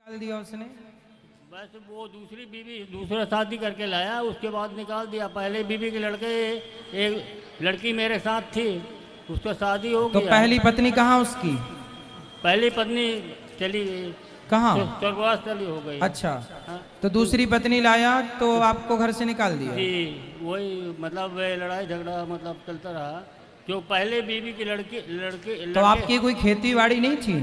निकाल दिया उसने? बस वो दूसरी बीवी दूसरा शादी करके लाया, उसके बाद निकाल दिया। पहले बीवी के लड़के, एक लड़की मेरे साथ थी, उसका शादी हो तो गया। पहली पत्नी कहाँ उसकी? पहली पत्नी चली गई, कहाँ? स्वर्गवास चली हो गई। अच्छा। हाँ, तो दूसरी पत्नी लाया तो आपको घर से निकाल दिया? जी वही मतलब वे लड़ाई झगड़ा मतलब चलता रहा। जो पहले बीवी की लड़के तो आपकी कोई खेती बाड़ी नहीं थी?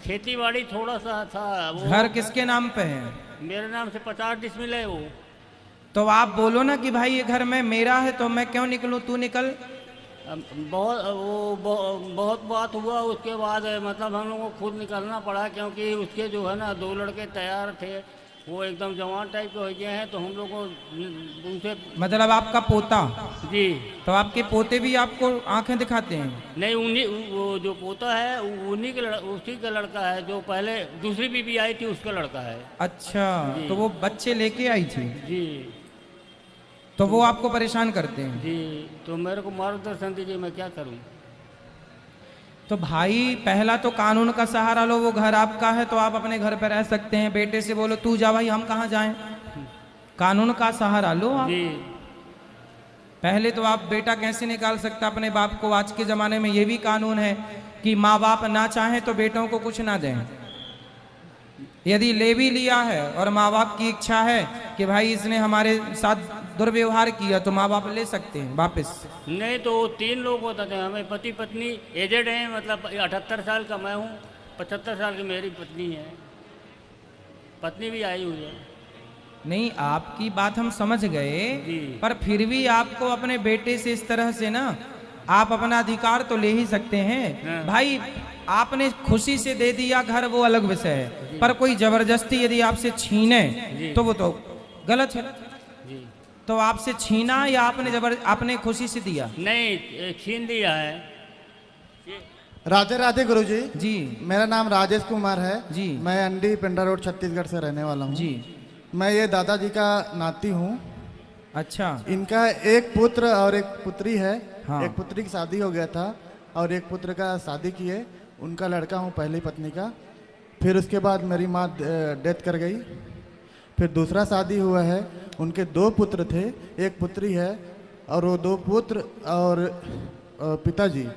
खेती बाड़ी थोड़ा सा था वो। घर किसके नाम पे है? मेरे नाम से 50 डिसमिल है वो। तो आप बोलो ना कि भाई ये घर में मेरा है, तो मैं क्यों निकलूं, तू निकल। बहुत बात हुआ, उसके बाद मतलब हम लोगों को खुद निकलना पड़ा, क्योंकि उसके जो है ना 2 लड़के तैयार थे, वो एकदम जवान टाइप के हो गए हैं, तो हम लोग को उनसे। मतलब आपका पोता? जी। तो आपके पोते भी आपको आंखें दिखाते हैं? नहीं, उन्हीं वो जो पोता है उन्हीं के उसी का लड़का है, जो पहले दूसरी बीबी आई थी उसका लड़का है। अच्छा, तो वो बच्चे लेके आई थी? जी। तो वो आपको परेशान करते हैं? जी, तो मेरे को मार्गदर्शन दीजिए, मैं क्या करूं। तो भाई पहला तो कानून का सहारा लो, वो घर आपका है तो आप अपने घर पर रह सकते हैं। बेटे से बोलो तू जा भाई, हम कहाँ जाएं। कानून का सहारा लो आप। जी। पहले तो आप बेटा कैसे निकाल सकता अपने बाप को? आज के जमाने में ये भी कानून है कि माँ बाप ना चाहें तो बेटों को कुछ ना दें। यदि ले भी लिया है और माँ बाप की इच्छा है कि भाई इसने हमारे साथ दुर्व्यवहार किया, तो माँ बाप ले सकते हैं वापस। नहीं तो 3 लोग होते थे, हमें पति पत्नी एजेड हैं, मतलब 78 साल का मैं हूँ, 75 साल की मेरी पत्नी है, पत्नी भी आई हुई है। नहीं, आपकी बात हम समझ गए, पर फिर भी आपको अपने बेटे से इस तरह से ना, आप अपना अधिकार तो ले ही सकते हैं। हाँ। भाई आपने खुशी से दे दिया घर, वो अलग विषय है, पर कोई जबरदस्ती यदि आपसे छीने तो वो तो गलत है। जी। तो आपसे छीना या आपने खुशी से दिया? नहीं, छीन लिया है। राधे राधे गुरुजी। जी। मेरा नाम राजेश कुमार है जी। मैं अंडी पिंडा रोड छत्तीसगढ़ से रहने वाला हूँ जी। मैं ये दादाजी का नाती हूँ। अच्छा। इनका एक पुत्र और एक पुत्री है। हाँ। एक पुत्री की शादी हो गया था और एक पुत्र का शादी किए, उनका लड़का हूँ पहली पत्नी का। फिर उसके बाद मेरी माँ डेथ कर गई। फिर दूसरा शादी हुआ है, उनके 2 पुत्र थे, एक पुत्री है, और वो 2 पुत्र और पिताजी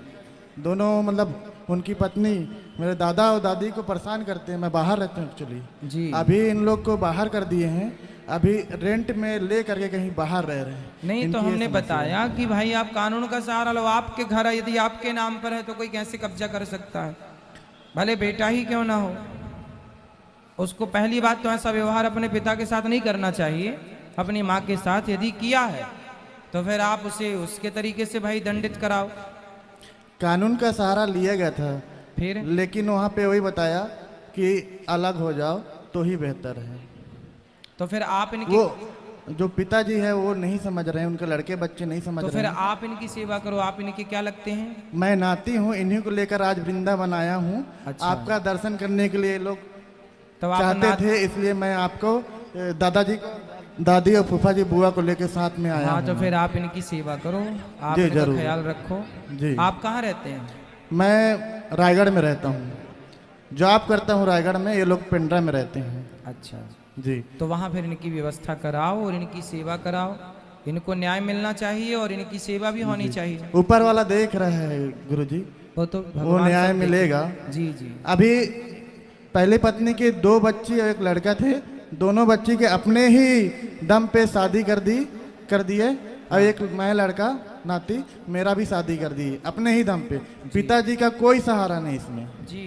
दोनों मतलब उनकी पत्नी मेरे दादा और दादी को परेशान करते हैं। मैं बाहर रहता हूँ एक्चुअली जी। अभी इन लोग को बाहर कर दिए हैं, अभी रेंट में ले करके कहीं बाहर रह रहे हैं। नहीं, तो इनकी ये हमने समस्या बताया कि भाई आप कानून का सहारा लो। आपके घर है, यदि आपके नाम पर है तो कोई कैसे कब्जा कर सकता है, भले बेटा ही क्यों ना हो। उसको पहली बात तो ऐसा व्यवहार अपने पिता के साथ नहीं करना चाहिए। अपनी माँ के साथ यदि किया है तो फिर आप उसे उसके तरीके से भाई दंडित कराओ। कानून का सहारा लिया गया था, फिर लेकिन वहाँ पे वही बताया कि अलग हो जाओ तो ही बेहतर है। तो फिर आप इनकी वो जो पिताजी है वो नहीं समझ रहे हैं, उनके लड़के बच्चे नहीं समझ तो रहे फिर हैं। आप इनकी सेवा करो। आप इनके क्या लगते हैं? मैं नाती हूँ, इन्हीं को लेकर आज वृंदावन आया हूँ। अच्छा। आपका दर्शन करने के लिए लोग तो आप चाहते थे, इसलिए मैं आपको दादाजी को, दादी और फूफा जी बुआ को लेकर साथ में आया हाँ, हूँ। तो फिर आप इनकी सेवा करो, आप जी, इनका जरूर। ख्याल रखो। जी। आप कहाँ रहते हैं? मैं रायगढ़ में रहता हूँ, जॉब करता हूँ रायगढ़ में, ये लोग पिंडरा में रहते हैं। अच्छा जी। तो वहाँ फिर इनकी व्यवस्था कराओ और इनकी सेवा कराओ। इनको न्याय मिलना चाहिए और इनकी सेवा भी होनी चाहिए। ऊपर वाला देख रहा है गुरुजी, वो तो वो भगवान न्याय सब मिलेगा। देखें। जी जी। अभी पहले पत्नी के 2 बच्ची और एक लड़का थे, दोनों बच्ची के अपने ही दम पे शादी कर दिए, और एक मैं लड़का नाती मेरा भी शादी कर दी अपने ही दम पे। पिताजी का कोई सहारा नहीं इसमें, जी।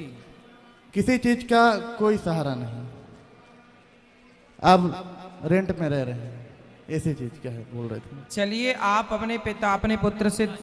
किसी चीज का कोई सहारा नहीं। अब रेंट में रह रहे हैं, ऐसी चीज क्या है बोल रहे थे। चलिए, आप अपने पिता अपने पुत्र से